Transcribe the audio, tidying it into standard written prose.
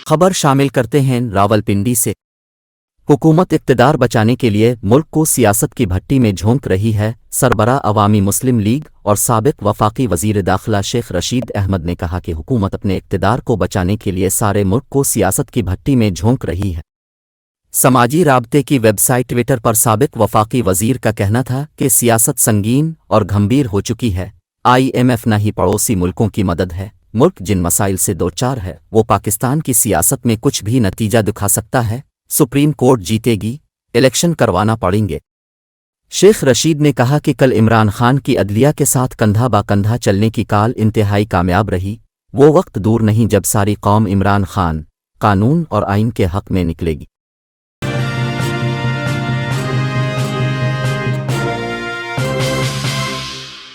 खबर शामिल करते हैं रावलपिंडी से। हुकूमत इक़्तिदार बचाने के लिए मुल्क को सियासत की भट्टी में झोंक रही है। सरबराह अवामी मुस्लिम लीग और साबिक़ वफ़ाक़ी वज़ीर दाखिला शेख रशीद अहमद ने कहा कि हुकूमत अपने इक़्तिदार को बचाने के लिए सारे मुल्क को सियासत की भट्टी में झोंक रही है। समाजी राब्ते की वेबसाइट ट्विटर पर साबिक़ वफ़ाक़ी वज़ीर का कहना था कि सियासत संगीन और गंभीर हो चुकी है। IMF न ही पड़ोसी मुल्कों की मदद है। मुल्क जिन मसाइल से दो चार है वो पाकिस्तान की सियासत में कुछ भी नतीजा दिखा सकता है। सुप्रीम कोर्ट जीतेगी, इलेक्शन करवाना पड़ेंगे। शेख रशीद ने कहा कि कल इमरान खान की अदलिया के साथ कंधा बा कंधा चलने की काल इंतहाई कामयाब रही। वो वक्त दूर नहीं जब सारी कौम इमरान खान, कानून और आइन के हक़ में निकलेगी।